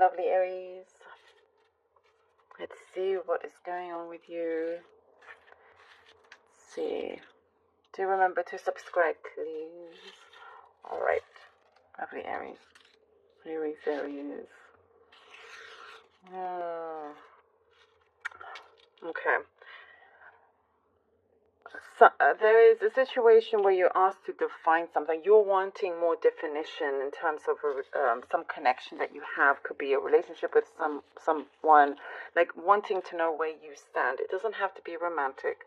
lovely Aries. Let's see what is going on with you. Let's see. Do remember to subscribe, please. Alright. Lovely Aries. Aries. Okay. So, there is a situation where you're asked to define something. You're wanting more definition in terms of some connection that you have. Could be a relationship with someone, like wanting to know where you stand. It doesn't have to be romantic,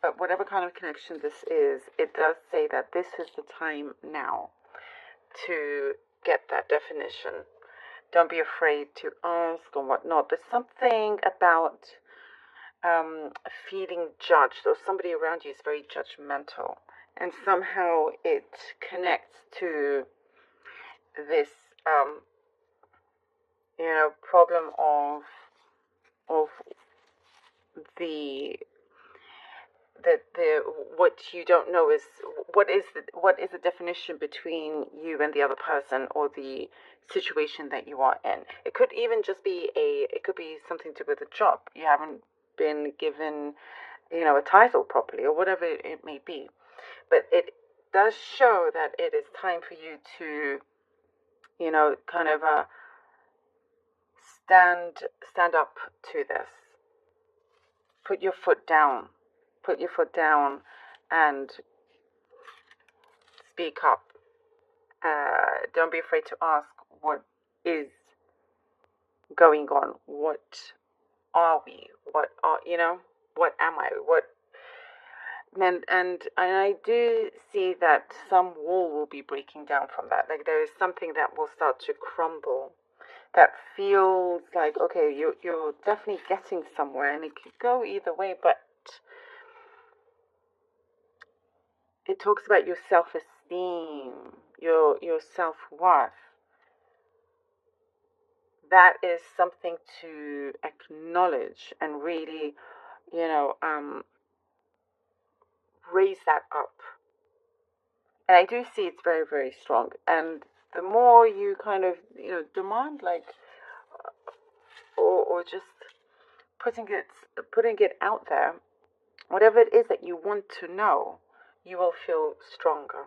but whatever kind of connection this is, it does say that this is the time now to get that definition. Don't be afraid to ask or whatnot. There's something about feeling judged, or somebody around you is very judgmental, and somehow it connects to this problem of the what you don't know is what is the definition between you and the other person, or the situation that you are in. It could even just be it could be something to do with a job. You haven't been given a title properly, or whatever it may be, but it does show that it is time for you to kind of stand up to this. Put your foot down and speak up. Don't be afraid to ask what is going on. What are we? What am I? And I do see that some wall will be breaking down from that. Like there is something that will start to crumble. That feels like, okay, you're definitely getting somewhere, and it could go either way, but it talks about your self-esteem, your self-worth. That is something to acknowledge and really, raise that up. And I do see it's very, very strong. And the more you kind of, demand, like, or just putting it out there, whatever it is that you want to know, you will feel stronger.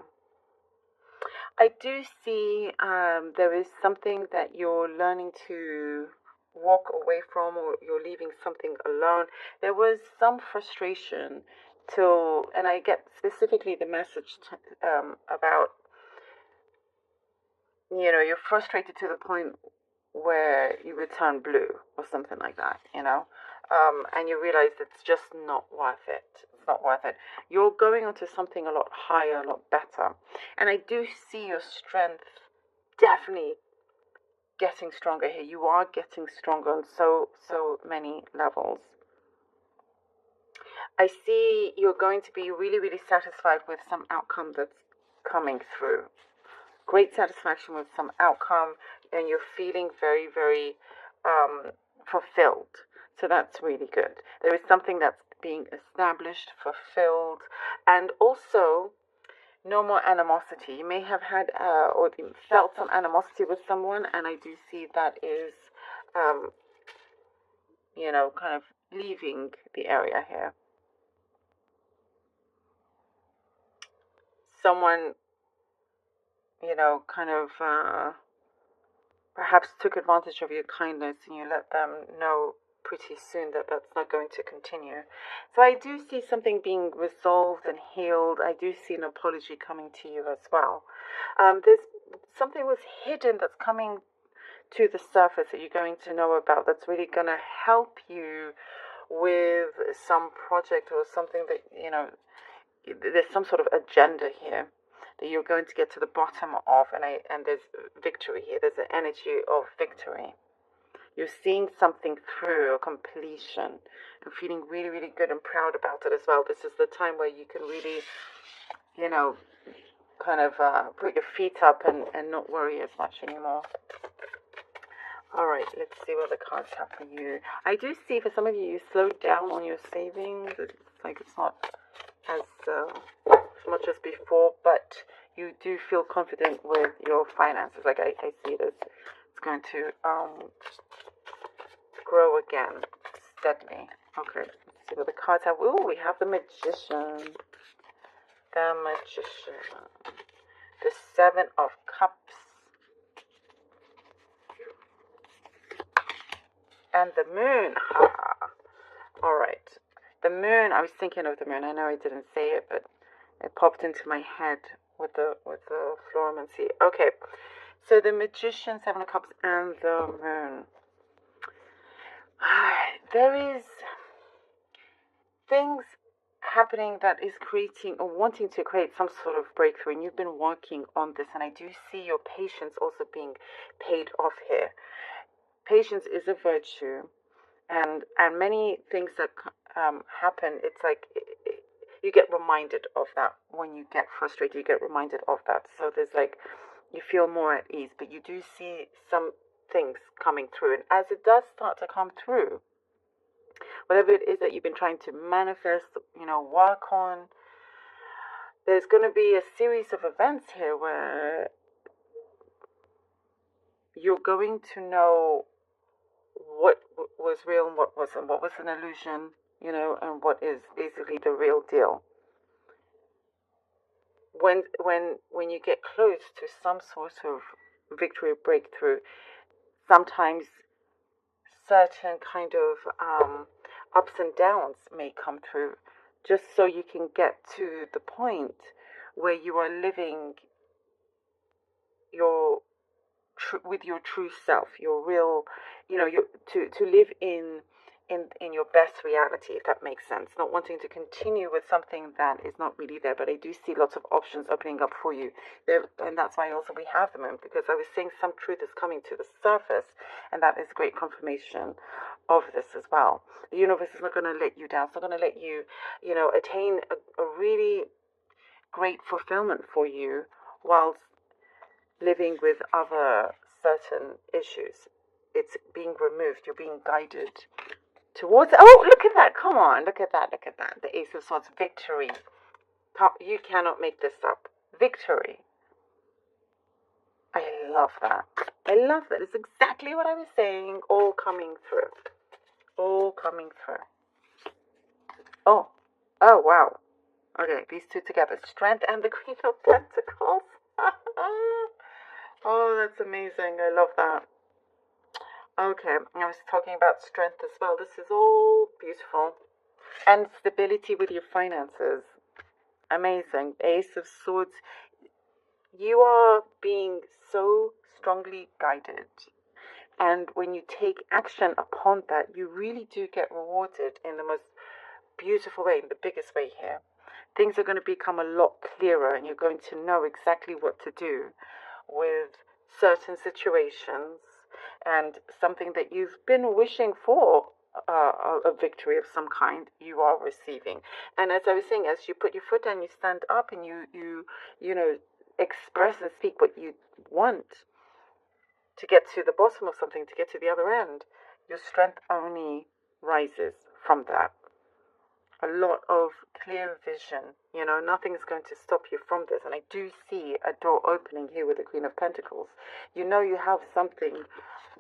I do see there is something that you're learning to walk away from, or you're leaving something alone. There was some frustration and I get specifically the message about, you're frustrated to the point where you would turn blue or something like that, and you realize it's just not worth it. It's not worth it. You're going onto something a lot higher, a lot better. And I do see your strength definitely getting stronger here. You are getting stronger on so many levels. I see you're going to be really, really satisfied with some outcome that's coming through. Great satisfaction with some outcome, and you're feeling very, very fulfilled. So that's really good. There is something that's being established, fulfilled, and also no more animosity. You may have had or felt some animosity with someone, and I do see that is, kind of leaving the area here. Someone, kind of perhaps took advantage of your kindness, and you let them know pretty soon that that's not going to continue. So I do see something being resolved and healed. I do see an apology coming to you as well. There's something was hidden that's coming to the surface that you're going to know about, that's really going to help you with some project or something that, there's some sort of agenda here that you're going to get to the bottom of, and there's victory here. There's an energy of victory. You're seeing something through, a completion, and feeling really, really good and proud about it as well. This is the time where you can really, kind of put your feet up and not worry as much anymore. All right, let's see what the cards have for you. I do see for some of you slowed down on your savings. It's like it's not as much as before, but you do feel confident with your finances. Like I see this. It's it's going to grow again steadily. Okay, let's see what the cards have. Ooh, we have the Magician. The Magician. The Seven of Cups. And the Moon. All right. The Moon, I was thinking of the Moon. I know I didn't say it, but it popped into my head with the Floromancy. Okay. So the Magician, Seven of Cups, and the Moon. There is things happening that is creating or wanting to create some sort of breakthrough, and you've been working on this, and I do see your patience also being paid off here. Patience is a virtue, and many things that happen, it's like you get reminded of that. When you get frustrated, you get reminded of that. So there's like, you feel more at ease, but you do see some things coming through, and as it does start to come through, whatever it is that you've been trying to manifest, work on, there's going to be a series of events here where you're going to know what was real and what wasn't, what was an illusion, and what is basically the real deal. When you get close to some sort of victory or breakthrough, sometimes certain kind of ups and downs may come through, just so you can get to the point where you are living with your true self, your real, to live in your best reality, if that makes sense. Not wanting to continue with something that is not really there, but I do see lots of options opening up for you there, and that's why also we have the Moon, because I was seeing some truth is coming to the surface, and that is great confirmation of this as well. The universe is not going to let you down. It's not going to let you, attain a really great fulfillment for you whilst living with other certain issues. It's being removed. You're being guided towards. Oh, look at that! Come on, look at that! Look at that! The Ace of Swords, victory. You cannot make this up. Victory. I love that. I love that. It's exactly what I was saying. All coming through. All coming through. Oh wow. Okay, these two together. Strength and the Queen of Pentacles. Oh, that's amazing. I love that. Okay, I was talking about strength as well. This is all beautiful. And stability with your finances. Amazing. Ace of Swords. You are being so strongly guided. And when you take action upon that, you really do get rewarded in the most beautiful way, in the biggest way here. Things are going to become a lot clearer, and you're going to know exactly what to do with certain situations, and something that you've been wishing for, a victory of some kind, you are receiving. And as I was saying, as you put your foot down, you stand up, and you express and speak what you want to get to the bottom of something, to get to the other end, your strength only rises from that. A lot of clear vision, nothing's going to stop you from this. And I do see a door opening here with the Queen of Pentacles. You have something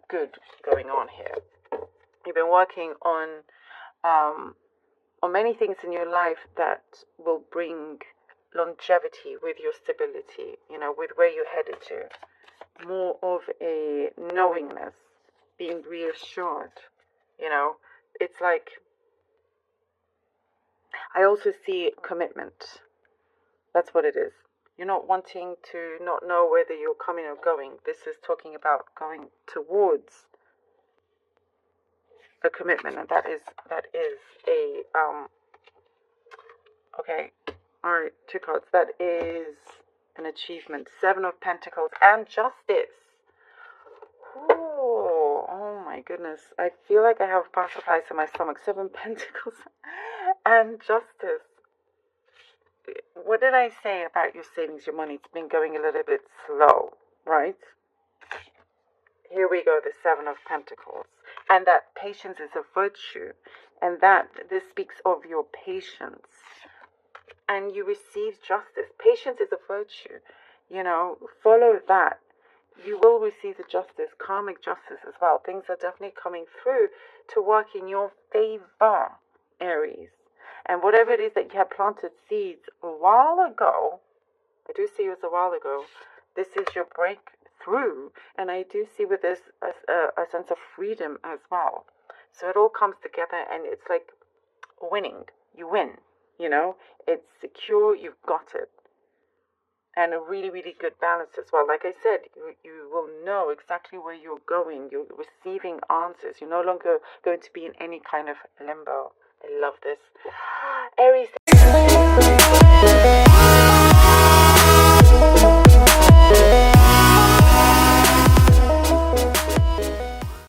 good going on here. You've been working on many things in your life that will bring longevity with your stability, with where you're headed to. More of a knowingness, being reassured, it's like, I also see commitment. That's what it is. You're not wanting to not know whether you're coming or going. This is talking about going towards a commitment, and that is a okay. All right, two cards. That is an achievement. Seven of Pentacles and Justice. Oh my goodness. I feel like I have butterflies in my stomach. Seven Pentacles and Justice. What did I say about your savings, your money? It's been going a little bit slow, right? Here we go, the Seven of Pentacles. And that patience is a virtue. And this speaks of your patience. And you receive justice. Patience is a virtue. Follow that. you will receive the justice, karmic justice as well. Things are definitely coming through to work in your favor, Aries. And whatever it is that you have planted seeds a while ago, I do see it was a while ago, this is your breakthrough. And I do see with this a sense of freedom as well. So it all comes together and it's like winning. You win, it's secure, you've got it. And a really, really good balance as well. Like I said, you will know exactly where you're going. You're receiving answers. You're no longer going to be in any kind of limbo. I love this. Aries.